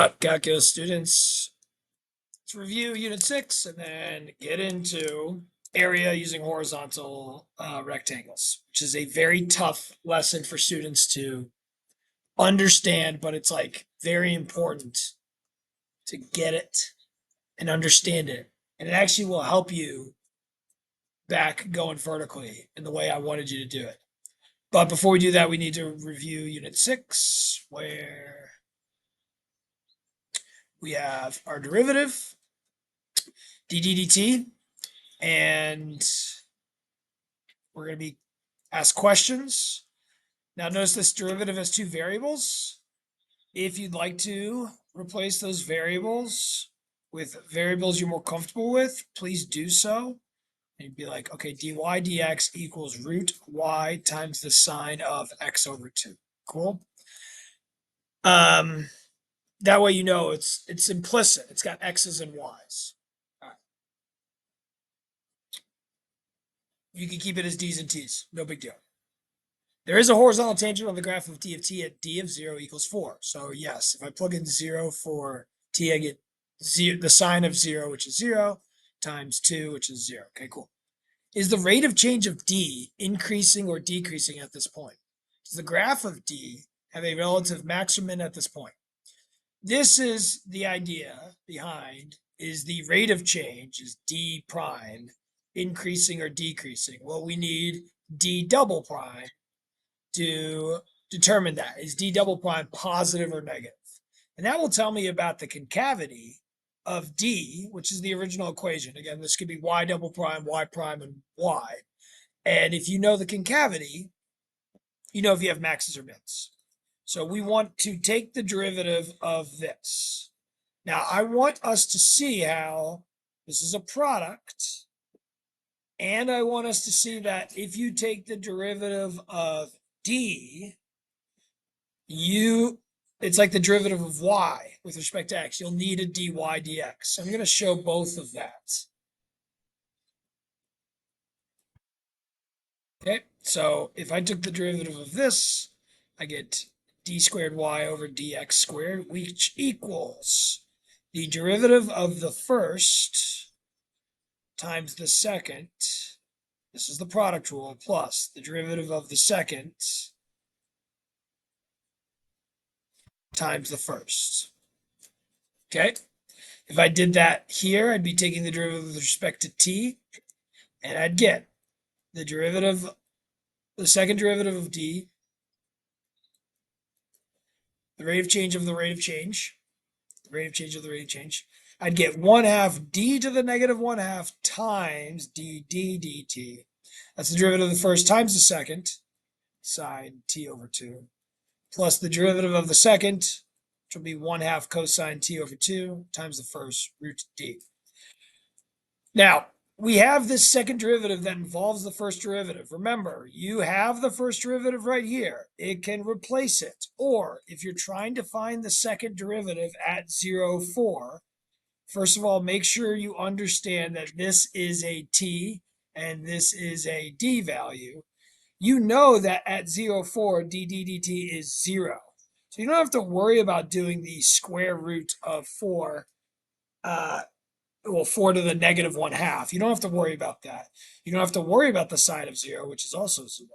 What, calculus students? Let's review unit 6 and then get into area using horizontal rectangles, which is a very tough lesson for students to understand, but it's like very important to get it and understand it. And it actually will help you back going vertically in the way I wanted you to do it. But before we do that, we need to review unit 6, where we have our derivative, d dt, and we're going to be asked questions. Now notice this derivative has two variables. If you'd like to replace those variables with variables you're more comfortable with, please do so. And you'd be like, okay, dy dx equals root y times the sine of x over 2. Cool. That way you know it's implicit. It's got x's and y's. All right. You can keep it as d's and t's. No big deal. There is a horizontal tangent on the graph of d of t at d of 0 equals 4. So yes, if I plug in 0 for t, I get the sine of 0, which is 0, times 2, which is 0. Okay, cool. Is the rate of change of d increasing or decreasing at this point? Does the graph of d have a relative maximum at this point? This is the idea behind, is the rate of change, is d prime, increasing or decreasing? Well, we need d double prime to determine that. Is d double prime positive or negative? And that will tell me about the concavity of d, which is the original equation. Again, this could be y double prime, and y. And if you know the concavity, you know if you have maxes or mins. So we want to take the derivative of this. Now, I want us to see how this is a product, and I want us to see that if you take the derivative of d, it's like the derivative of y with respect to x. You'll need a dy dx. So I'm going to show both of that. Okay, so if I took the derivative of this, I get d squared y over dx squared, which equals the derivative of the first times the second. This is the product rule, plus the derivative of the second times the first. Okay, if I did that here, I'd be taking the derivative with respect to t, and I'd get the derivative, the second derivative of d, the rate of change of the rate of change, the rate of change of the rate of change. I'd get 1/2 d to the negative 1/2 times d dt. That's the derivative of the first times the second, sine t over 2, plus the derivative of the second, which will be 1/2 cosine t over 2 times the first, root d. Now, we have this second derivative that involves the first derivative. Remember, you have the first derivative right here. It can replace it. Or if you're trying to find the second derivative at 0, 4, first of all, make sure you understand that this is a t and this is a d value. You know that at 0, 4, d dt is 0. So you don't have to worry about doing the square root of 4, 4 to the negative 1/2. You don't have to worry about that. You don't have to worry about the sine of 0, which is also 0.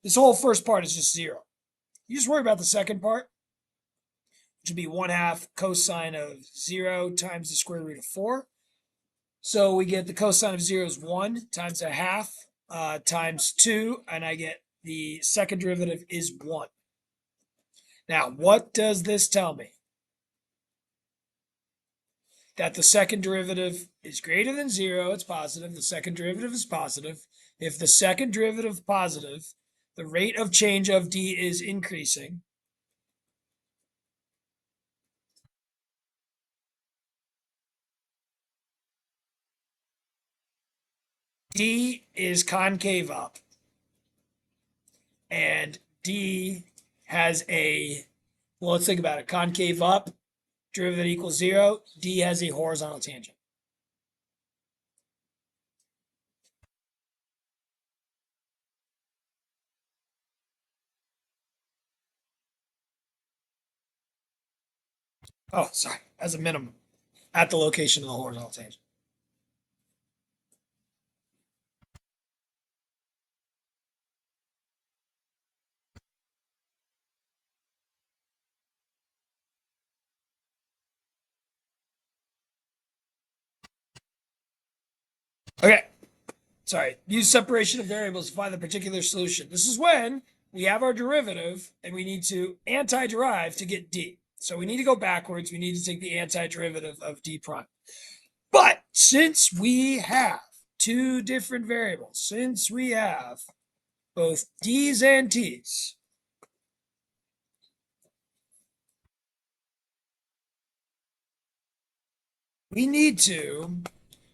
This whole first part is just 0. You just worry about the second part, which would be 1/2 cosine of 0 times the square root of 4. So we get the cosine of 0 is 1 times 1/2 times 2, and I get the second derivative is 1. Now, what does this tell me? That the second derivative is greater than 0, it's positive. The second derivative is positive. If the second derivative is positive, the rate of change of d is increasing. D is concave up. And d has a, well, let's think about it. Concave up, derivative equals 0. D has a horizontal tangent. Oh, sorry, as a minimum at the location of the horizontal tangent. Okay, sorry. Use separation of variables to find the particular solution. This is when we have our derivative and we need to anti-derive to get d. So we need to go backwards. We need to take the antiderivative of d prime. But since we have two different variables, since we have both d's and t's, we need to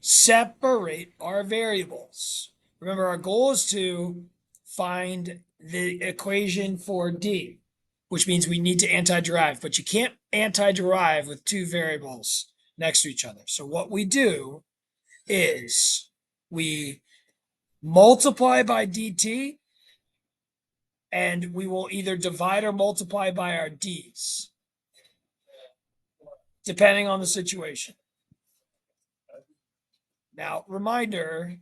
separate our variables. Remember, our goal is to find the equation for d, which means we need to anti-derive, but you can't anti-derive with two variables next to each other. So what we do is we multiply by dt, and we will either divide or multiply by our d's, depending on the situation. Now, reminder,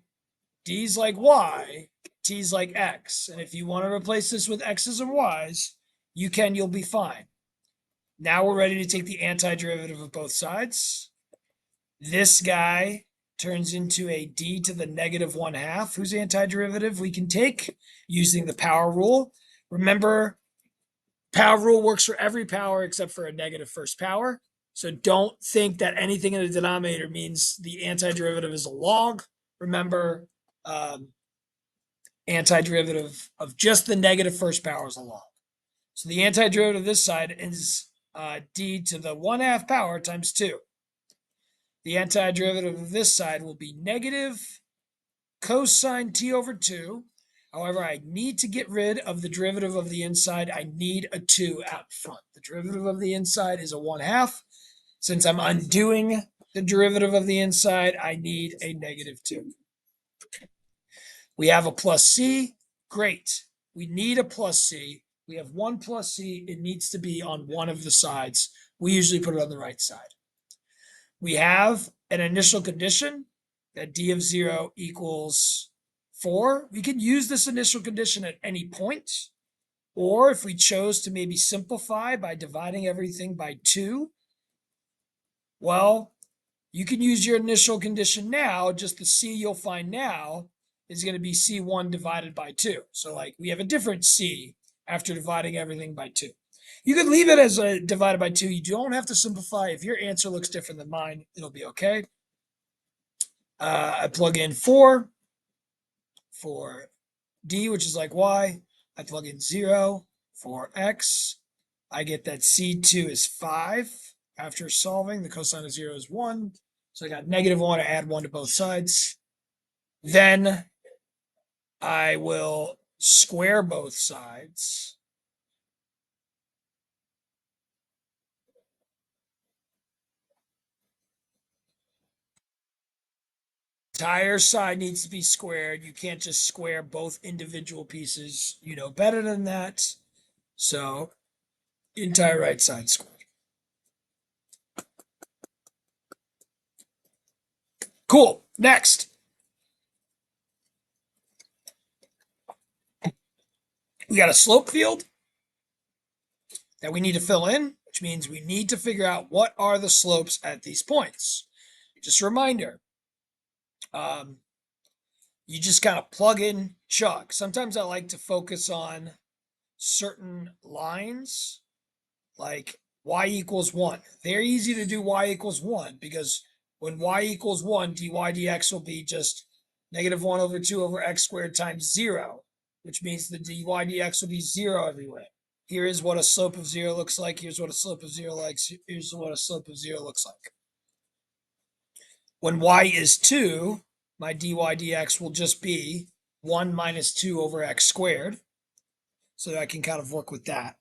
d's like y, t's like x. And if you want to replace this with x's and y's, you can, you'll be fine. Now we're ready to take the antiderivative of both sides. This guy turns into a d to the negative 1/2, whose antiderivative we can take using the power rule. Remember, power rule works for every power except for a negative first power. So don't think that anything in the denominator means the antiderivative is a log. Remember, antiderivative of just the negative first power is a log. So the antiderivative of this side is d to the 1/2 power times 2. The antiderivative of this side will be negative cosine t over 2. However, I need to get rid of the derivative of the inside. I need a 2 out front. The derivative of the inside is a 1/2. Since I'm undoing the derivative of the inside, I need a negative 2. We have a plus c. Great. We need a plus c. We have one plus c. It needs to be on one of the sides. We usually put it on the right side. We have an initial condition that d of 0 equals 4. We can use this initial condition at any point. Or if we chose to maybe simplify by dividing everything by 2, well, you can use your initial condition now. Just the c you'll find now is going to be c1 divided by 2. So like we have a different c after dividing everything by 2. You could leave it as a divided by 2. You don't have to simplify. If your answer looks different than mine, it'll be okay. I plug in 4 for d, which is like y. I plug in 0 for x. I get that c2 is 5. After solving, the cosine of 0 is 1. So I got negative 1. I add 1 to both sides. Then I will square both sides. Entire side needs to be squared. You can't just square both individual pieces. You know better than that. So entire right side squared. Cool. Next, we got a slope field that we need to fill in, which means we need to figure out what are the slopes at these points. Just a reminder, you just kind of plug in chug. Sometimes I like to focus on certain lines, like y equals 1. Very easy to do y equals 1 because when y equals 1, dy dx will be just negative 1 over 2 over x squared times 0, which means the dy dx will be 0 everywhere. Here is what a slope of 0 looks like. Here's what a slope of 0 looks like. Here's what a slope of 0 looks like. When y is 2, my dy dx will just be 1 minus 2 over x squared. So I can kind of work with that.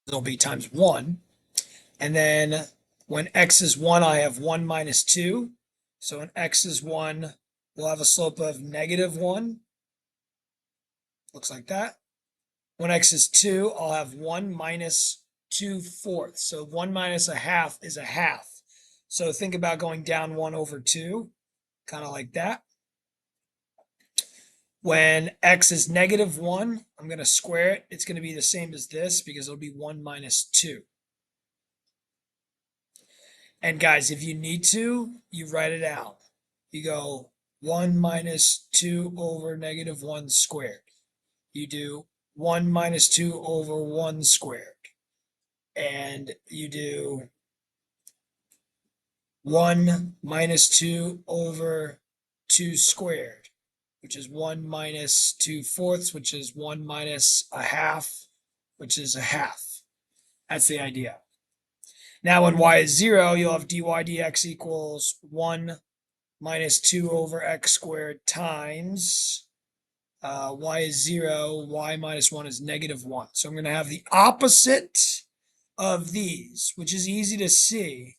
It'll be times 1. And then when x is 1, I have 1 minus 2. So when x is 1, we'll have a slope of negative 1. looks like that. When x is 2, I'll have 1 minus 2/4. So 1 minus a half is a half. So think about going down 1 over 2, kind of like that. When x is -1, I'm going to square it. It's going to be the same as this because it'll be 1 minus 2. And guys, if you need to, you write it out. You go 1 minus 2 over -1 squared. You do 1 minus 2 over 1 squared. And you do 1 minus 2 over 2 squared, which is 1 minus 2/4, which is 1 minus a half, which is a half. That's the idea. Now, when y is 0, you'll have dy dx equals 1 minus 2 over x squared times y is 0, y minus 1 is -1. So I'm going to have the opposite of these, which is easy to see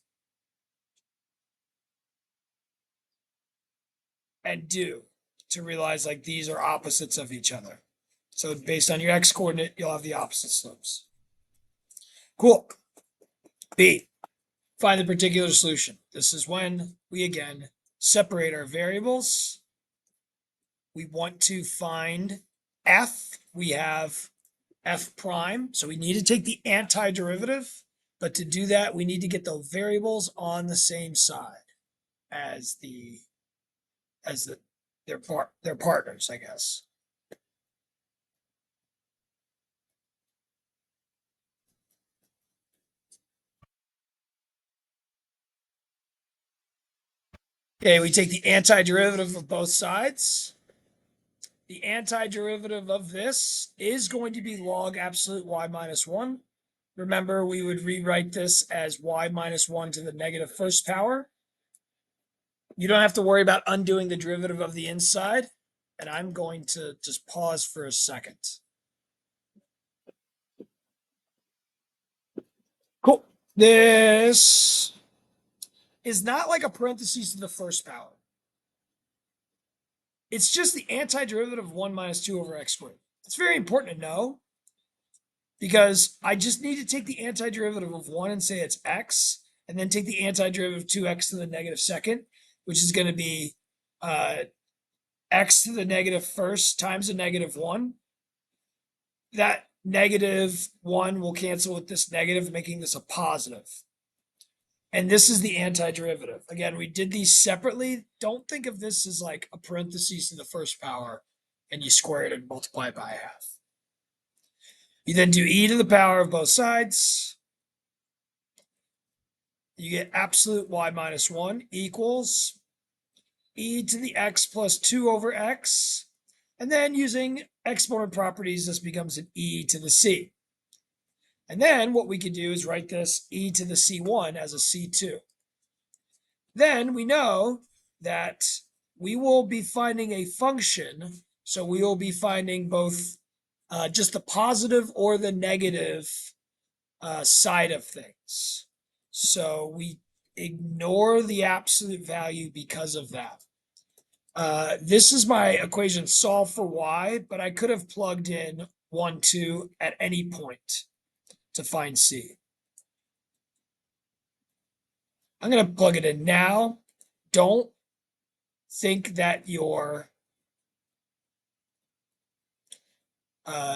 and do to realize like these are opposites of each other. So based on your x coordinate, you'll have the opposite slopes. Cool. B, find the particular solution. This is when we again separate our variables. We want to find f. We have f prime. So we need to take the antiderivative. But to do that, we need to get the variables on the same side as their partners, I guess. Okay, we take the antiderivative of both sides. The antiderivative of this is going to be log absolute y minus 1. Remember, we would rewrite this as y minus 1 to the negative first power. You don't have to worry about undoing the derivative of the inside. And I'm going to just pause for a second. Cool. This is not like a parentheses to the first power. It's just the antiderivative of 1 minus 2 over x squared. It's very important to know because I just need to take the antiderivative of 1 and say it's x, and then take the antiderivative of 2x to the negative second, which is going to be x to the negative first times a -1. That -1 will cancel with this negative, making this a positive. And this is the antiderivative. Again, we did these separately. Don't think of this as like a parentheses to the first power and you square it and multiply it by a half. You then do e to the power of both sides. You get absolute y minus 1 equals e to the x plus 2 over x. And then using exponent properties, this becomes an e to the c. And then what we could do is write this e to the c1 as a c2. Then we know that we will be finding a function. So we will be finding both just the positive or the negative side of things. So we ignore the absolute value because of that. This is my equation solved for y, but I could have plugged in 1, 2 at any point to find c. I'm going to plug it in now. Don't think that your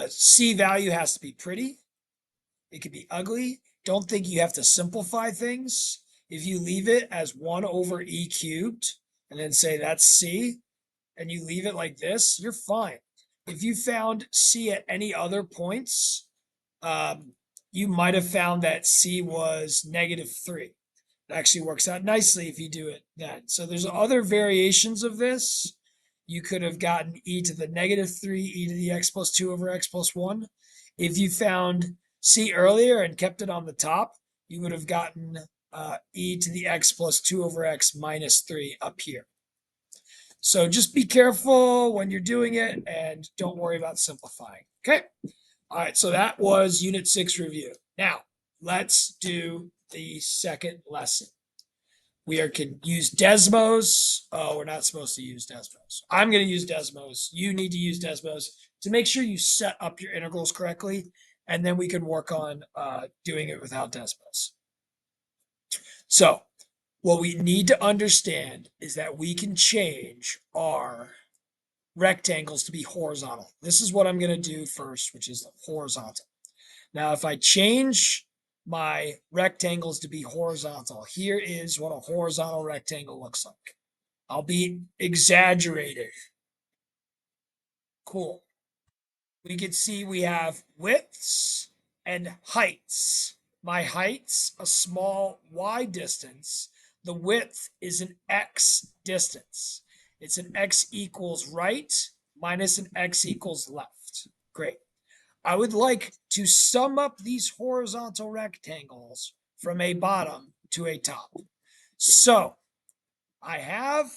c value has to be pretty. It could be ugly. Don't think you have to simplify things. If you leave it as 1 over e cubed and then say that's c, and you leave it like this, you're fine. If you found c at any other points, you might have found that c was -3. It actually works out nicely if you do it then. So there's other variations of this. You could have gotten e to the -3, e to the x plus 2 over x plus 1. If you found c earlier and kept it on the top, you would have gotten e to the x plus 2 over x minus 3 up here. So just be careful when you're doing it and don't worry about simplifying. Okay. All right. So that was Unit 6 review. Now let's do the second lesson. We can use Desmos. Oh, we're not supposed to use Desmos. I'm going to use Desmos. You need to use Desmos. to make sure you set up your integrals correctly, and then we can work on doing it without decimals. So what we need to understand is that we can change our rectangles to be horizontal. This is what I'm going to do first, which is horizontal. Now, if I change my rectangles to be horizontal, here is what a horizontal rectangle looks like. I'll be exaggerating. Cool. We can see we have widths and heights. My height's a small y distance. The width is an x distance. It's an x equals right minus an x equals left. Great. I would like to sum up these horizontal rectangles from a bottom to a top. So I have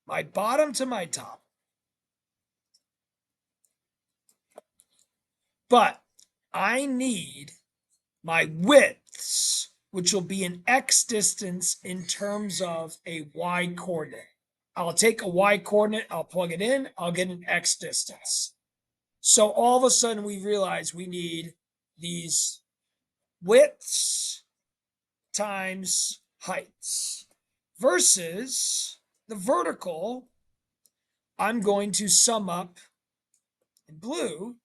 my bottom to my top, but I need my widths, which will be an x distance in terms of a y coordinate. I'll take a y coordinate, I'll plug it in, I'll get an x distance. So all of a sudden we realize we need these widths times heights versus the vertical. I'm going to sum up in blue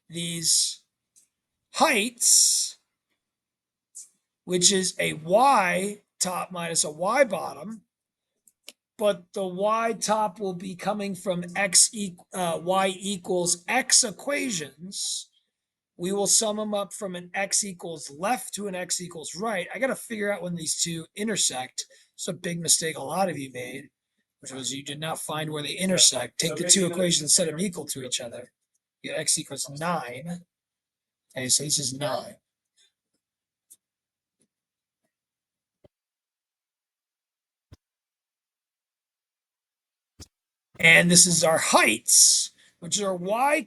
these heights, which is a y top minus a y bottom, but the y top will be coming from y equals x equations. We will sum them up from an x equals left to an x equals right. I got to figure out when these two intersect. It's a big mistake a lot of you made, which was you did not find where they intersect. Take the two equations and set them equal to each other. You get x equals 9. Okay, so this is 9. And this is our heights, which are y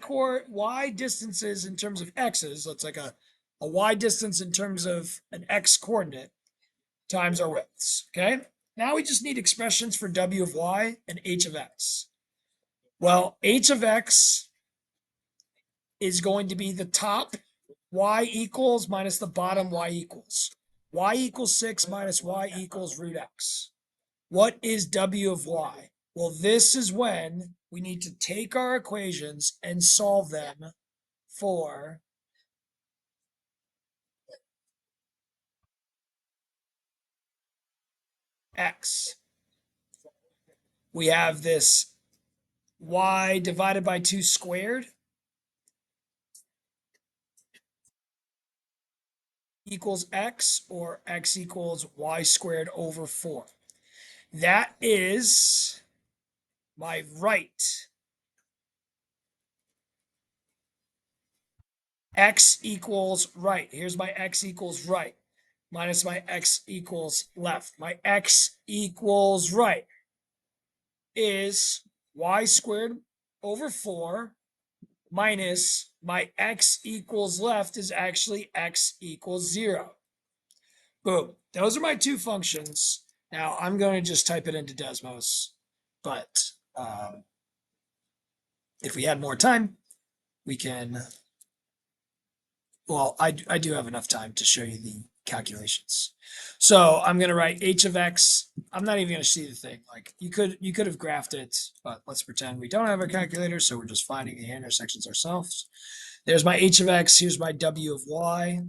distances in terms of x's. So it's like a y distance in terms of an x coordinate times our widths. Okay. Now we just need expressions for w of y and h of x. Well, h of x is going to be the top y equals minus the bottom y equals. Y equals 6 minus y equals root x. What is w of y? Well, this is when we need to take our equations and solve them for x. We have this y divided by 2 squared equals x, or x equals y squared over 4. That is my right. X equals right. Here's my x equals right minus my x equals left. My x equals right is y squared over 4 minus my x equals left is actually x equals 0. Boom. Those are my two functions. Now I'm going to just type it into Desmos, but if we had more time, we can. Well, I do have enough time to show you the calculations. So I'm going to write h of x. I'm not even going to see the thing. Like you could have graphed it, but let's pretend we don't have a calculator, so we're just finding the intersections ourselves. There's my h of x. Here's my w of y.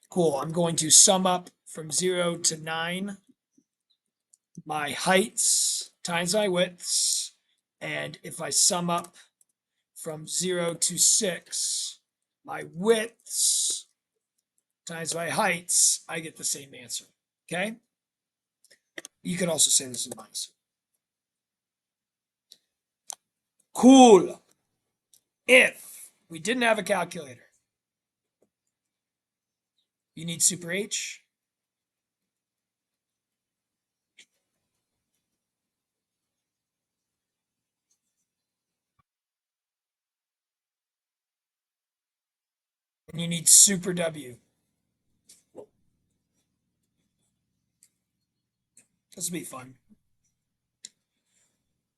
Cool. I'm going to sum up from 0 to 9 my heights times my widths. And if I sum up from 0 to 6 my widths times my heights, I get the same answer. Okay? You could also say this is minus. Cool. If we didn't have a calculator, you need super H. And you need super W. This will be fun.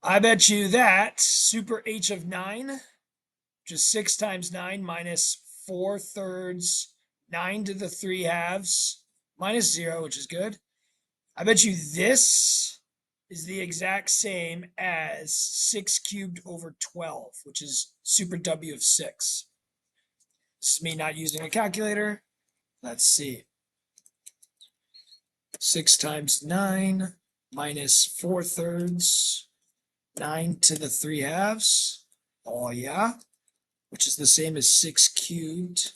I bet you that super h of 9, which is 6 times 9 minus 4/3, 9 to the 3/2, minus 0, which is good. I bet you this is the exact same as 6 cubed over 12, which is super W of 6. This is me not using a calculator. Let's see. 6 times 9 minus 4/3, 9 to the 3/2. Oh, yeah. Which is the same as 6 cubed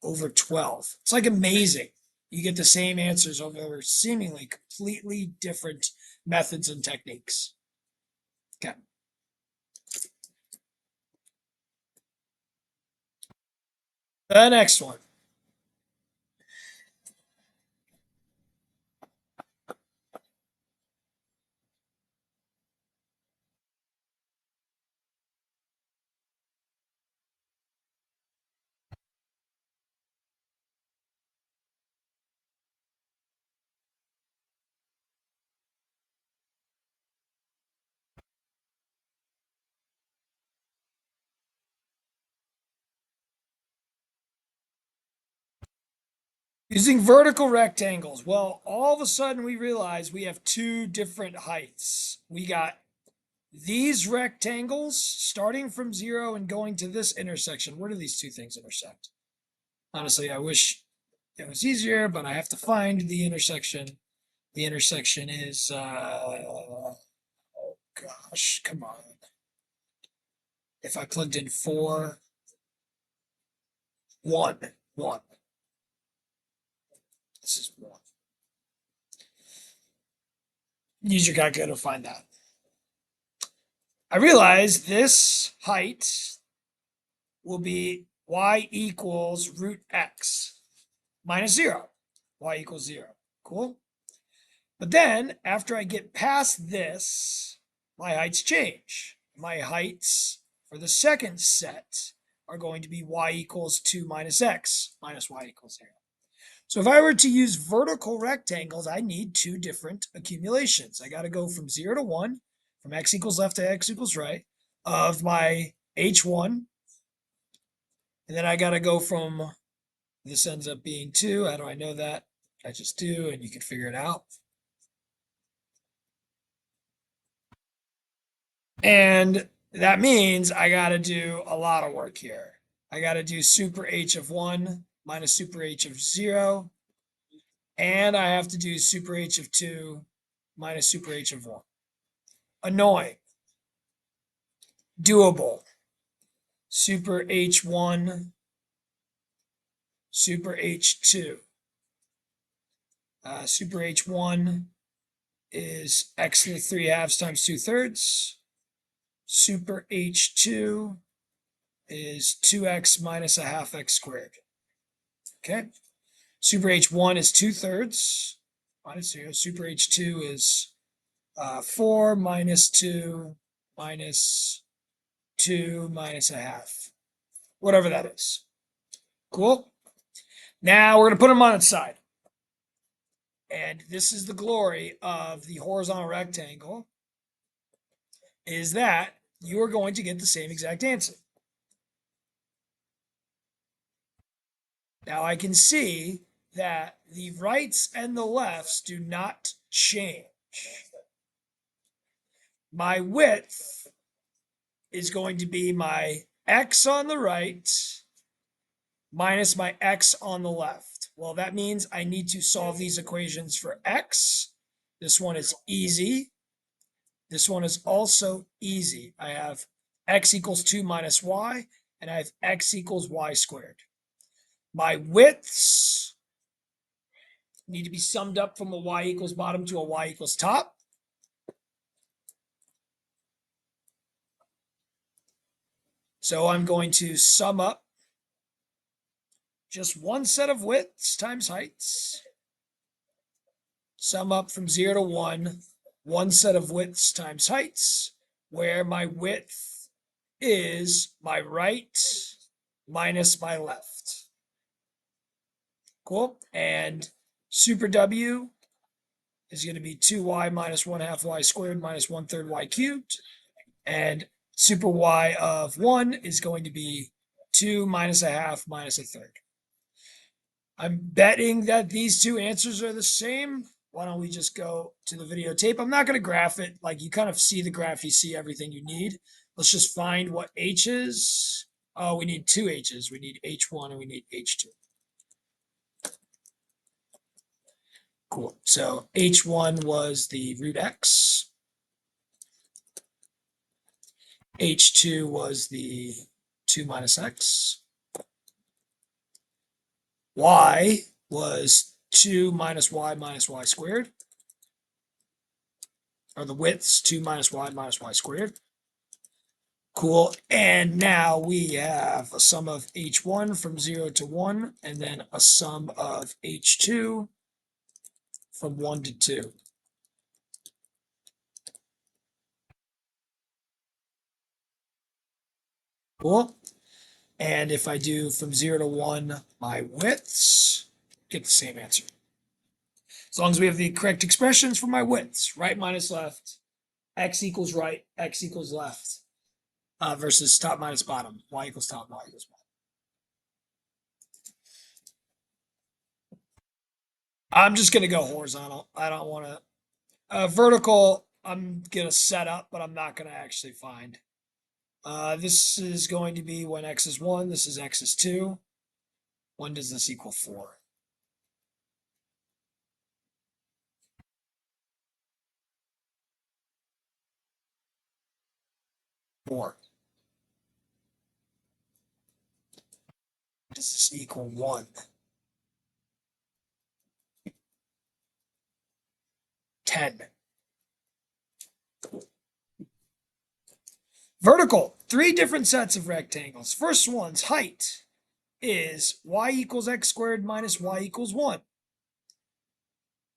over 12. It's like amazing. You get the same answers over seemingly completely different methods and techniques. Okay. The next one. Using vertical rectangles. Well, all of a sudden we realize we have two different heights. We got these rectangles starting from 0 and going to this intersection. Where do these two things intersect? Honestly, I wish it was easier, but I have to find the intersection. The intersection is, oh gosh, come on. If I plugged in 4, 1, 1. This is 1. Use your calculator to find that. I realize this height will be y equals root x minus 0. Y equals 0. Cool? But then, after I get past this, my heights change. My heights for the second set are going to be y equals 2 minus x minus y equals 0. So if I were to use vertical rectangles, I need two different accumulations. I got to go from 0 to 1, from x equals left to x equals right, of my h1. And then I got to go from, this ends up being 2. How do I know that? I just do, and you can figure it out. And that means I got to do a lot of work here. I got to do super h of 1 minus super h of 0. And I have to do super h of 2 minus super h of 1. Annoying. Doable. Super h1, super h2. Super h1 is x to the 3/2 times 2/3. Super h2 is 2x minus a half x squared. Okay. Super h1 is 2/3 minus 0. Super h2 is 4 minus 2 minus 2 minus a half. Whatever that is. Cool. Now we're going to put them on its side. And this is the glory of the horizontal rectangle, is that you are going to get the same exact answer. Now I can see that the rights and the lefts do not change. My width is going to be my x on the right minus my x on the left. Well, that means I need to solve these equations for x. This one is easy. This one is also easy. I have x equals 2 minus y, and I have x equals y squared. My widths need to be summed up from a y equals bottom to a y equals top. So I'm going to sum up just one set of widths times heights. Sum up from 0 to 1, one set of widths times heights, where my width is my right minus my left. Cool. And super W is going to be 2y minus 1/2 y squared minus 1/3 y cubed. And super y of 1 is going to be 2 minus 1/2 minus 1/3. I'm betting that these two answers are the same. Why don't we just go to the videotape? I'm not going to graph it. Like, you kind of see the graph, you see everything you need. Let's just find what h is. Oh, we need two h's. We need h1 and we need h2. Cool. So h1 was the root x. h2 was the 2 minus x. Y was 2 minus y squared. Or the widths, 2 minus y squared. Cool. And now we have a sum of h1 from 0 to 1, and then a sum of h2 from 1 to 2. Cool. And if I do from 0 to 1, my widths, get the same answer. As long as we have the correct expressions for my widths, right minus left, x equals right, x equals left, versus top minus bottom, y equals top, y equals bottom. I'm just going to go horizontal. I don't want to. Vertical, I'm going to set up, but I'm not going to actually find. This is going to be when x is 1, this is x is 2. When does this equal 4? 4. Does this equal 1? 10. Vertical, 3 different sets of rectangles. First one's height is y equals x squared minus y equals 1.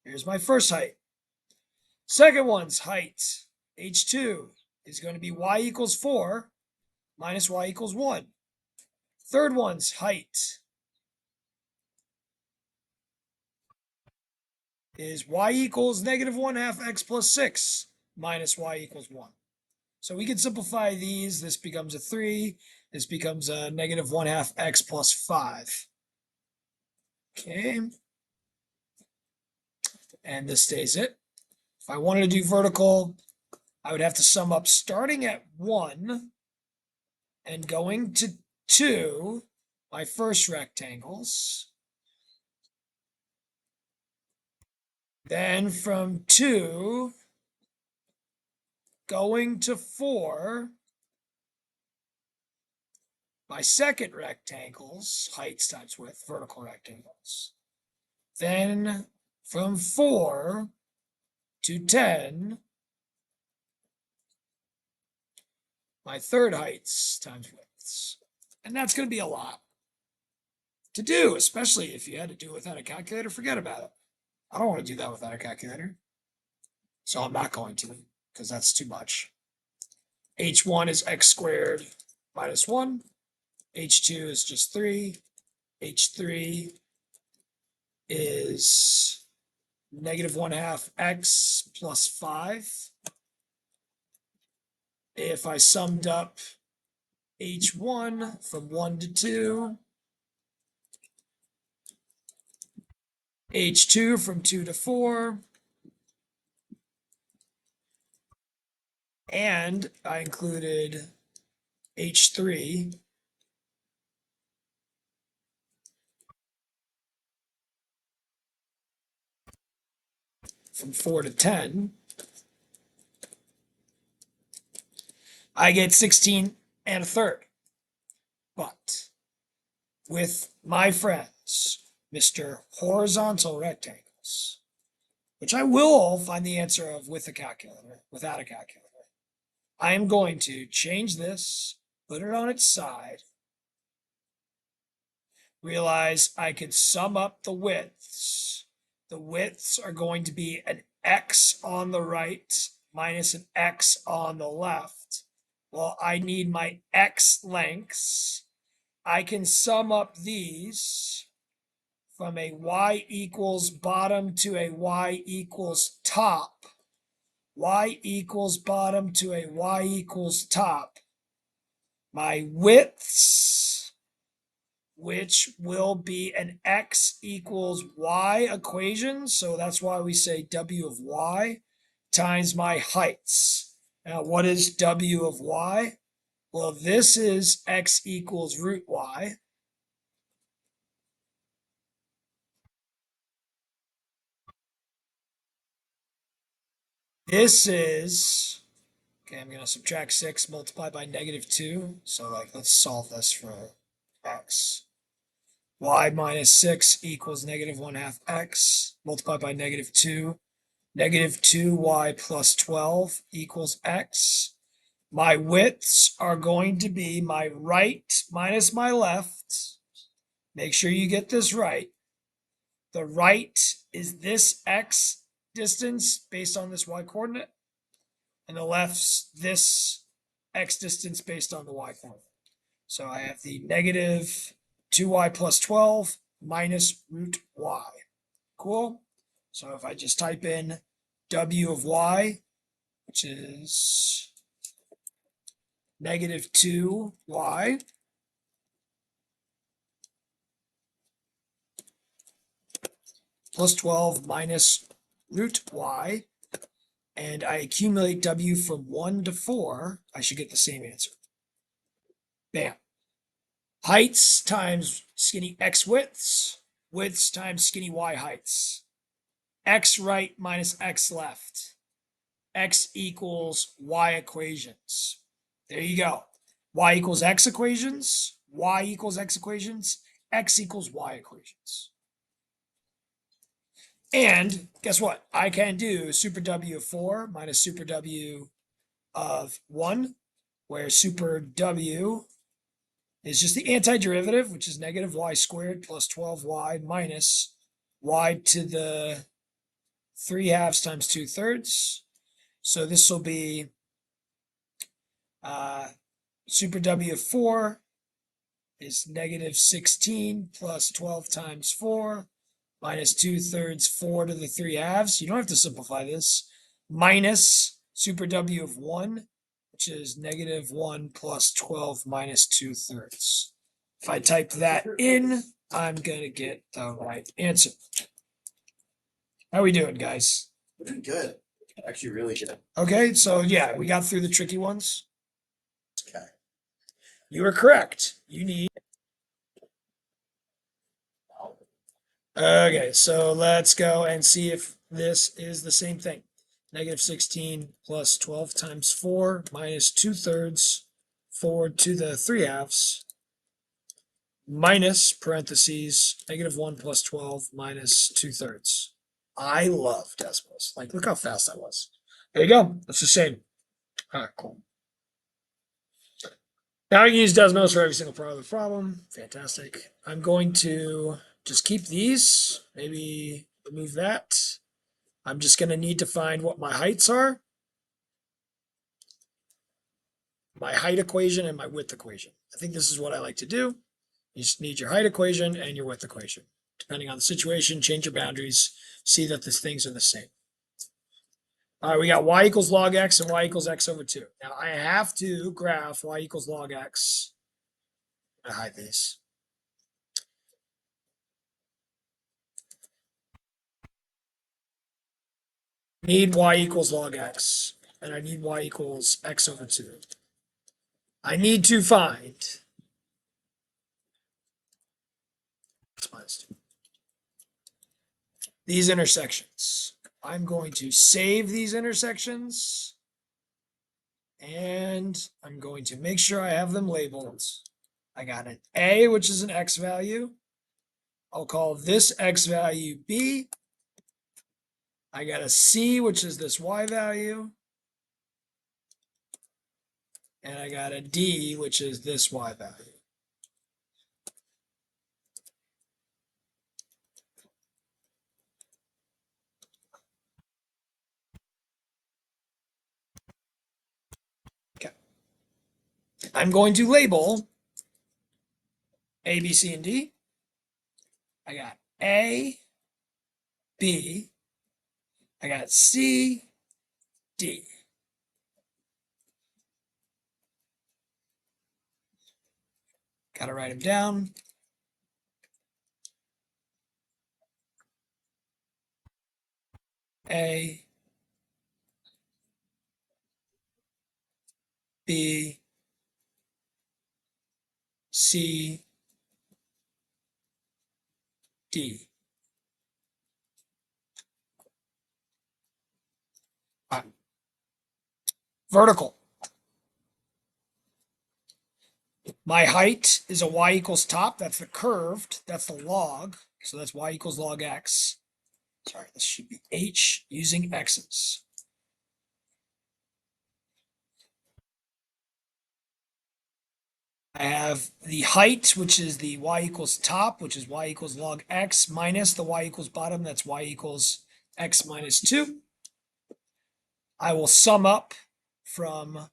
Here's my first height. Second one's height, h2, is going to be y equals 4 minus y equals 1. Third one's height is y equals negative 1/2 x plus 6 minus y equals 1. So we can simplify these. This becomes a 3. This becomes a negative 1/2 x plus 5. Okay. And this stays it. If I wanted to do vertical, I would have to sum up starting at 1 and going to 2, my first rectangles. Then from 2, going to 4, my second rectangles, heights times width, vertical rectangles. Then from 4 to 10, my third heights times widths. And that's going to be a lot to do, especially if you had to do it without a calculator. Forget about it. I don't want to do that without a calculator. So I'm not going to, because that's too much. h1 is x squared minus 1. h2 is just 3. h3 is negative 1/2 x plus 5. If I summed up h1 from 1 to 2, h2 from 2 to 4, and I included h3 from 4 to 10, I get 16 and a third. But with my friends, Mr. Horizontal Rectangles, which I will find the answer of with a calculator, without a calculator, I am going to change this, put it on its side, realize I could sum up the widths. The widths are going to be an x on the right minus an x on the left. Well, I need my x lengths. I can sum up these from a y equals bottom to a y equals top, y equals bottom to a y equals top, my widths, which will be an x equals y equation, so that's why we say w of y, times my heights. Now, what is w of y? Well, this is x equals root y. This is, okay, I'm going to subtract 6 multiplied by -2. So, like, let's solve this for x. Y minus 6 equals -1/2 x multiplied by -2. -2y plus 12 equals x. My widths are going to be my right minus my left. Make sure you get this right. The right is this x distance based on this y coordinate, and the left's this x distance based on the y coordinate. So I have the negative 2y plus 12 minus root y. Cool? So if I just type in w of y, which is negative 2y plus 12 minus root y, and I accumulate w from 1 to 4, I should get the same answer. Bam. Heights times skinny x widths, widths times skinny y heights. X right minus x left. X equals y equations. There you go. Y equals x equations, y equals x equations, x equals y equations. And guess what? I can do super W of 4 minus super W of 1, where super W is just the antiderivative, which is negative y squared plus 12y minus y to the 3/2 times 2/3. So this will be super W of 4 is negative 16 plus 12 times 4 minus 2/3, 4 to the 3/2. You don't have to simplify this. Minus super W of 1, which is negative 1 plus 12 minus 2/3. If I type that in, I'm going to get the right answer. How we doing, guys? We're doing good. Actually, really good. Okay, so yeah, we got through the tricky ones. Okay. You were correct. You need. Okay, so let's go and see if this is the same thing. Negative 16 plus 12 times 4 minus 2/3, 4 to the 3/2, minus parentheses, negative 1 plus 12 minus 2/3. I love decimals. Like, look how fast that was. There you go. That's the same. All right, cool. Now I can use Desmos for every single part of the problem. Fantastic. I'm going to just keep these, maybe remove that. I'm just going to need to find what my heights are. My height equation and my width equation. I think this is what I like to do. You just need your height equation and your width equation. Depending on the situation, change your boundaries, see that these things are the same. All right, we got y equals log x and y equals x over 2. Now I have to graph y equals log x. I hide these. Need y equals log x, and I need y equals x over 2. I need to find x minus 2. These intersections. I'm going to save these intersections, and I'm going to make sure I have them labeled. I got an A, which is an x value. I'll call this x value B. I got a C, which is this y value. And I got a D, which is this y value. Okay. I'm going to label A, B, C, and D. I got A, B, I got C, D. Got to write them down. A, B, C, D. All right. Vertical. My height is a y equals top. That's the curved. That's the log. So that's y equals log x. Sorry, this should be h using x's. I have the height, which is the y equals top, which is y equals log x, minus the y equals bottom, that's y equals x minus 2. I will sum up from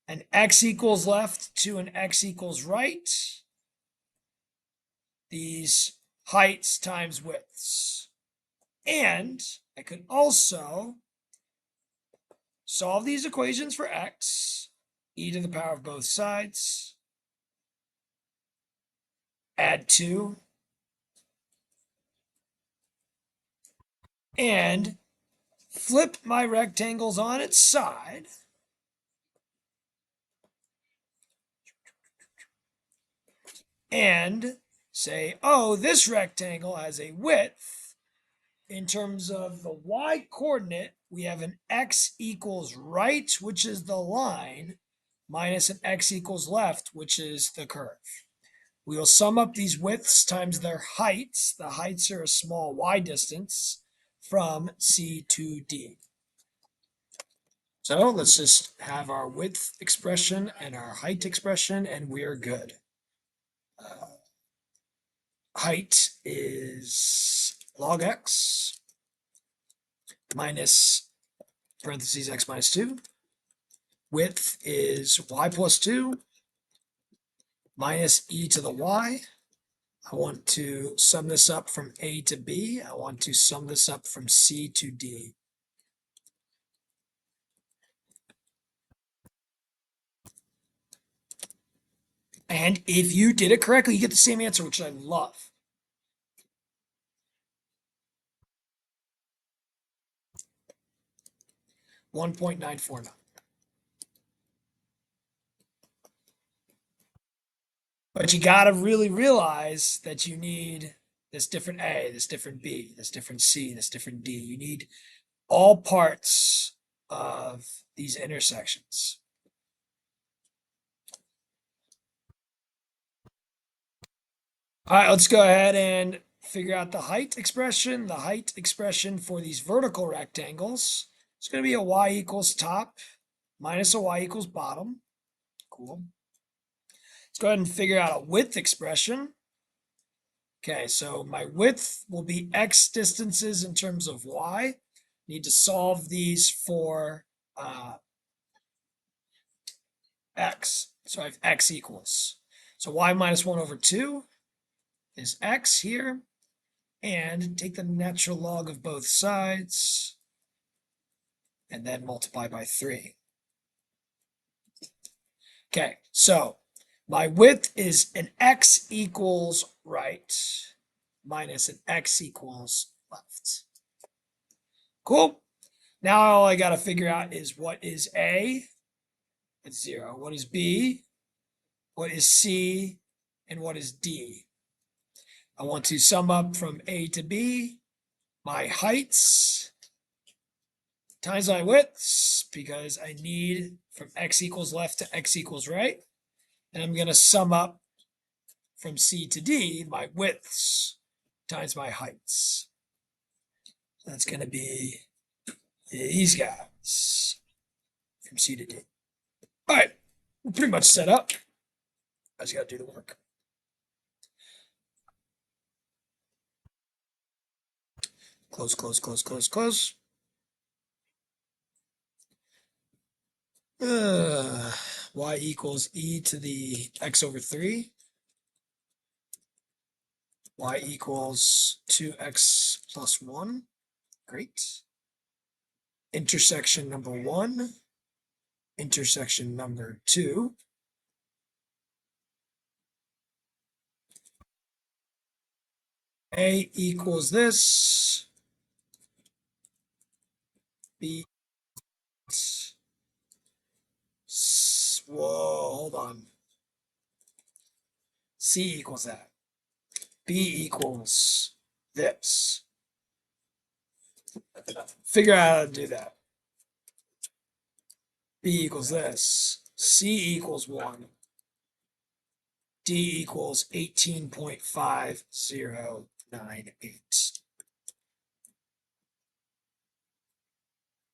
an x equals left to an x equals right. These heights times widths. And I could also solve these equations for x, e to the power of both sides, add 2, and flip my rectangles on its side. And say, oh, this rectangle has a width. In terms of the y coordinate, we have an x equals right, which is the line, minus an x equals left, which is the curve. We will sum up these widths times their heights. The heights are a small y distance from C to D. So let's just have our width expression and our height expression, and we are good. Height is log x minus parentheses x minus 2. Width is y plus 2 minus e to the y. I want to sum this up from A to B. I want to sum this up from C to D. And if you did it correctly, you get the same answer, which I love. $1.949. But you got to really realize that you need this different A, this different B, this different C, this different D. You need all parts of these intersections. All right, let's go ahead and figure out the height expression. The height expression for these vertical rectangles is going to be a y equals top minus a y equals bottom. Cool. Let's go ahead and figure out a width expression. Okay, so my width will be x distances in terms of y. Need to solve these for x. So I have x equals. So y minus 1 over 2 is x here. And take the natural log of both sides and then multiply by 3. Okay, so my width is an x equals right minus an x equals left. Cool. Now all I got to figure out is what is A? It's 0. What is B? What is C? And what is D? I want to sum up from A to B my heights times my widths, because I need from x equals left to x equals right. And I'm going to sum up from C to D my widths times my heights. That's going to be these guys from C to D. All right, we're pretty much set up. I just got to do the work. Close, close, close, close, close. Y equals e to the x over 3. y equals 2x plus 1. Great. Intersection number 1. Intersection number 2. A equals this. B. Whoa, hold on. C equals that. B equals this. Figure out how to do that. B equals this. C equals 1. D equals 18.5098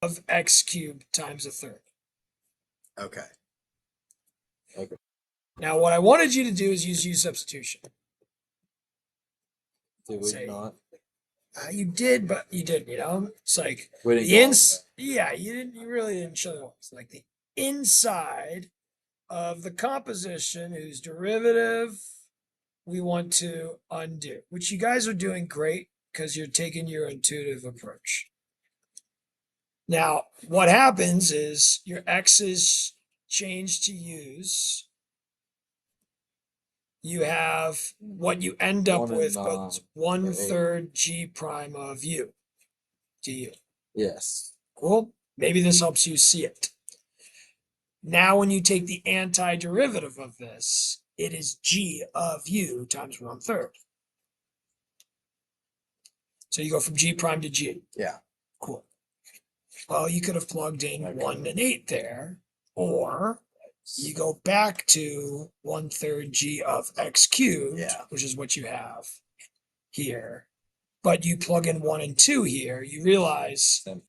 of x cubed times a third. Okay. Now, what I wanted you to do is use substitution. Did we Say, not? You did, but you didn't. It's like We didn't the go ins. Yeah, you didn't. You really didn't show the ones. Like the inside of the composition whose derivative we want to undo, which you guys are doing great because you're taking your intuitive approach. Now, what happens is your x's change to u's. You have what you end up 1 and with, 9, but or 1/3 g prime of u du. Yes. Cool. Maybe this helps you see it. Now, when you take the antiderivative of this, it is g of u times 1/3. So you go from g prime to g. Yeah. Cool. Well, you could have plugged in 1 and 8 there, or you go back to 1/3 g of x cubed, Yeah. which is what you have here. But you plug in 1 and 2 here, you realize that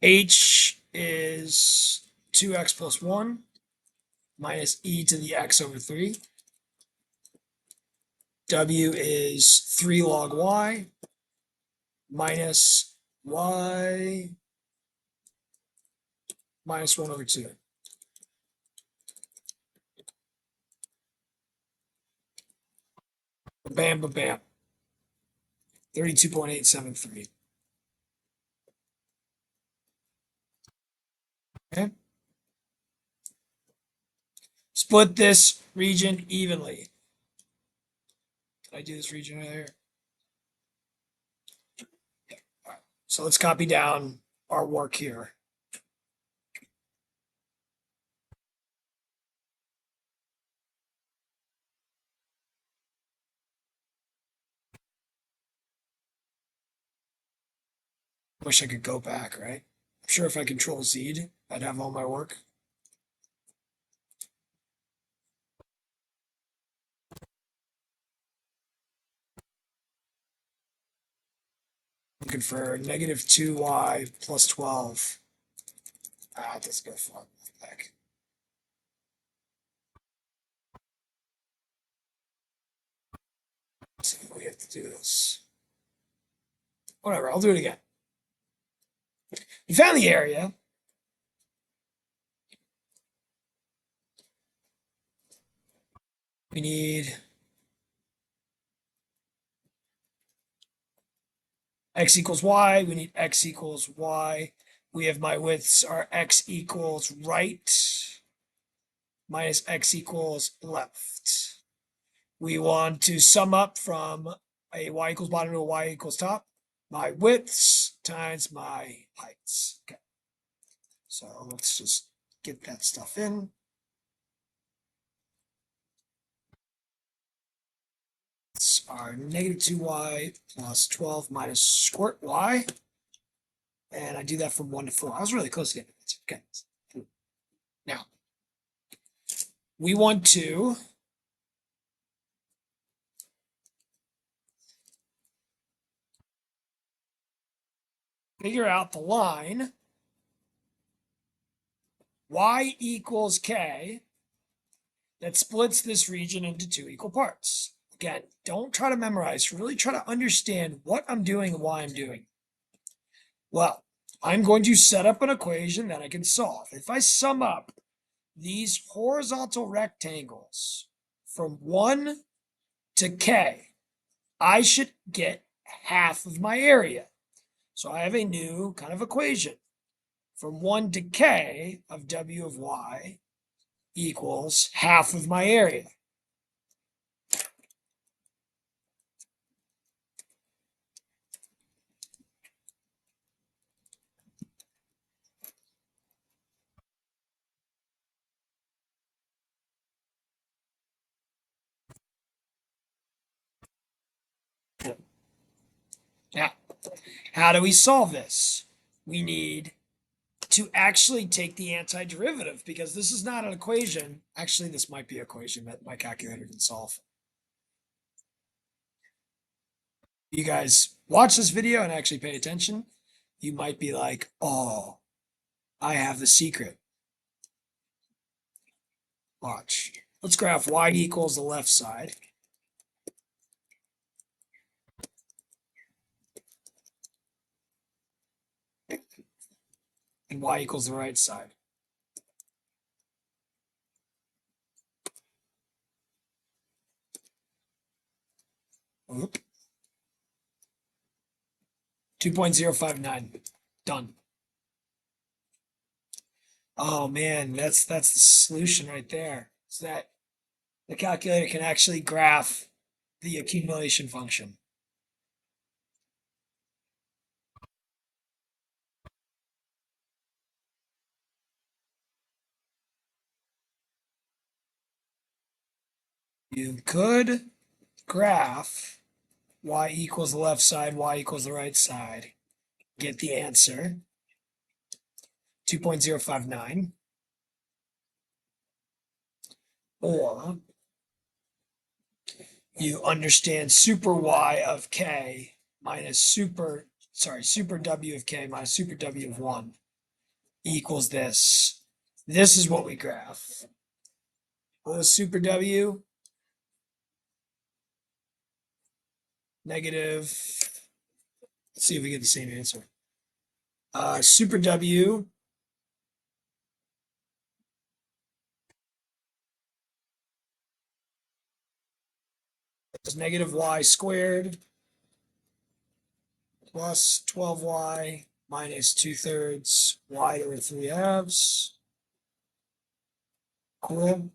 h is 2x plus 1 minus e to the x over 3. W is 3 log y minus y minus 1 over 2. Bam, bam, bam. 32.873. Okay. Split this region evenly. Did I do this region right here? Yeah. All right. So let's copy down our work here. Wish I could go back, right? I'm sure if I control Z, I'd have all my work. Looking for negative 2y plus 12. It doesn't go far back. So we have to do this. Whatever, I'll do it again. We found the area. We need x equals y. We need x equals y. We have my widths are x equals right minus x equals left. We want to sum up from a y equals bottom to a y equals top. My widths times my heights. Okay. So let's just get that stuff in. It's our negative 2y plus 12 minus squirt y. And I do that from 1 to 4. I was really close to getting it. Okay. Now, we want to figure out the line y equals k that splits this region into 2 equal parts. Again, don't try to memorize, really try to understand what I'm doing and why I'm doing. Well, I'm going to set up an equation that I can solve. If I sum up these horizontal rectangles from 1 to k, I should get half of my area. So I have a new kind of equation. From 1 to k of w of y equals half of my area. Now, how do we solve this? We need to actually take the antiderivative because this is not an equation. Actually, this might be an equation that my calculator can solve. You guys watch this video and actually pay attention, you might be like, oh, I have the secret. Watch. Let's graph y equals the left side. And y equals the right side. Oop. 2.059. Done. Oh man, that's the solution right there. So that the calculator can actually graph the accumulation function. You could graph y equals the left side, y equals the right side. Get the answer 2.059. Or you understand super y of k minus super w of k minus super w of 1 equals this. This is what we graph. What was super w? Negative. Let's see if we get the same answer. Super w is negative y squared plus 12y minus 2/3 y over 3/2. Cool.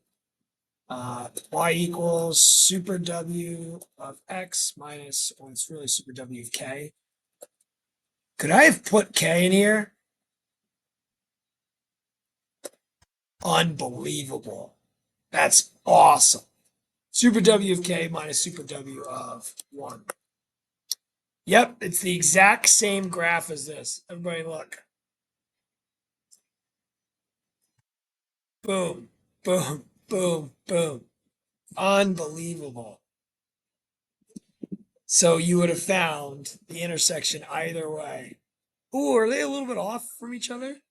Y equals super w of x minus, well, it's really super w of k. Could I have put k in here? Unbelievable. That's awesome. Super w of k minus super w of 1. Yep, it's the exact same graph as this. Everybody look. Boom, boom, boom, boom. Unbelievable. So you would have found the intersection either way. Ooh, are they a little bit off from each other?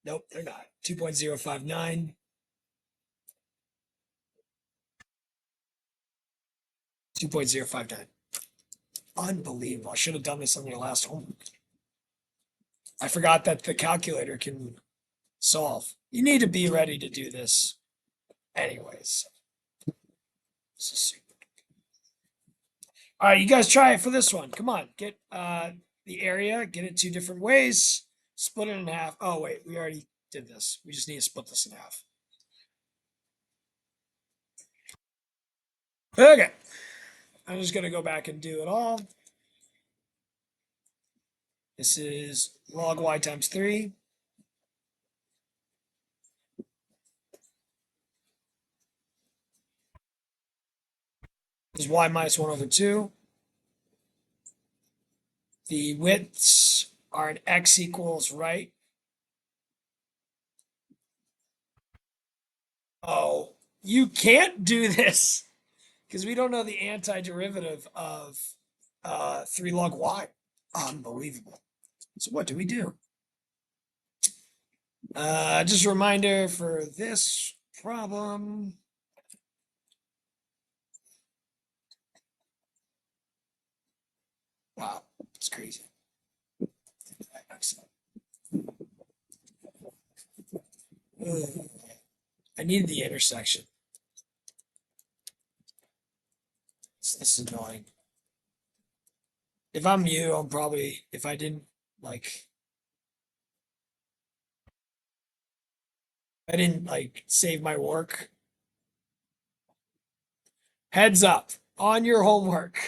Nope, they're not. 2.059. 2.059. Unbelievable. I should have done this on your last homework. I forgot that the calculator can solve. You need to be ready to do this. Anyways. This is super. All right, you guys try it for this one. Come on, get the area, get it 2 different ways, split it in half. Oh, wait, we already did this. We just need to split this in half. Okay. I'm just going to go back and do it all. This is log y times 3. This is y minus 1 over 2. The widths are an x equals right. Oh, you can't do this because we don't know the antiderivative of 3 log y. Unbelievable. So what do we do? Just a reminder for this problem. Wow, it's crazy. Excellent. Ugh. I need the intersection. This is annoying. If I'm you, I'm probably, if I didn't like, I didn't like save my work. Heads up on your homework.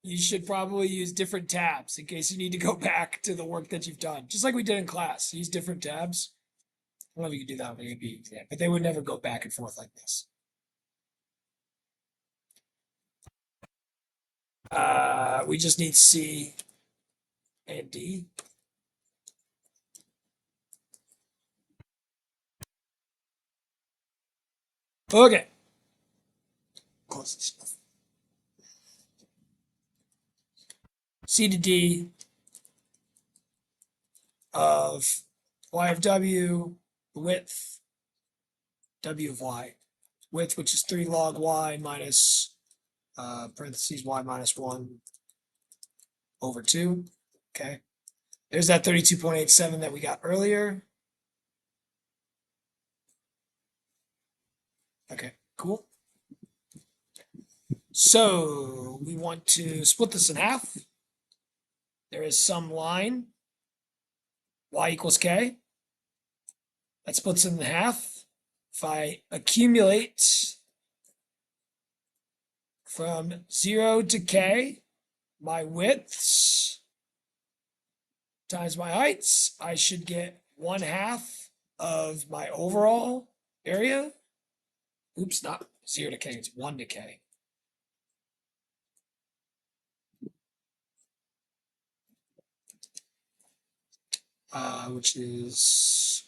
You should probably use different tabs in case you need to go back to the work that you've done. Just like we did in class. Use different tabs. I don't know if you could do that with AB, yeah, but they would never go back and forth like this. We just need C and D. Okay. Close this stuff. C to D of y of w, width, w of y. Width, which is 3 log y minus parentheses y minus 1 over 2. Okay. There's that 32.87 that we got earlier. Okay, cool. So we want to split this in half. There is some line, y equals k. That splits it in half. If I accumulate from 0 to k, my widths times my heights, I should get 1/2 of my overall area. Oops, not 0 to k, it's 1 to k. Which is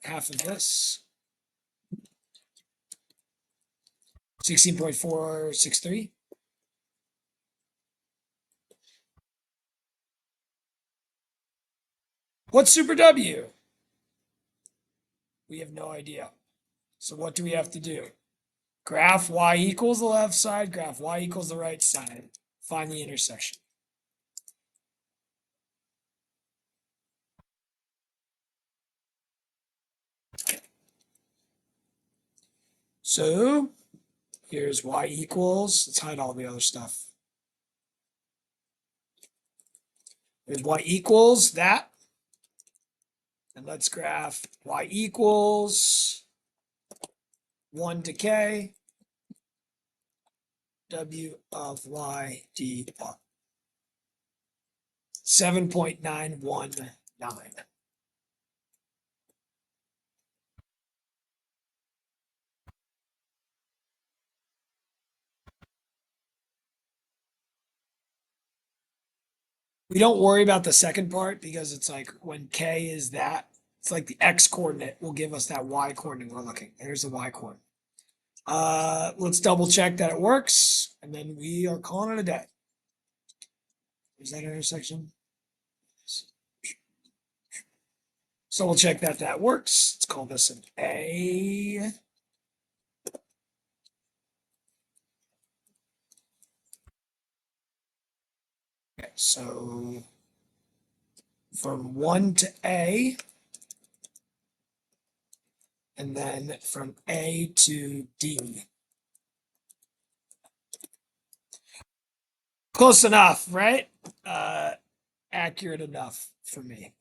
half of this. 16.463. What's super W? We have no idea. So what do we have to do? Graph y equals the left side, graph y equals the right side. Find the intersection. So here's y equals, let's hide all the other stuff. Here's y equals that. And let's graph y equals 1 to k, w of y dr. 7.919. We don't worry about the second part because it's like when k is that, it's like the x coordinate will give us that y coordinate we're looking. There's the y coordinate. Let's double check that it works, and then we are calling it a day. Is that intersection? So we'll check that that works. Let's call this an A. Okay, so from 1 to A, and then from A to D. Close enough, right? Accurate enough for me.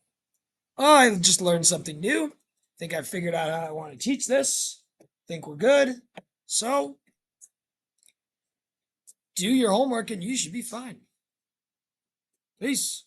Oh, I just learned something new. Think I figured out how I want to teach this. Think we're good. So do your homework and you should be fine. Peace.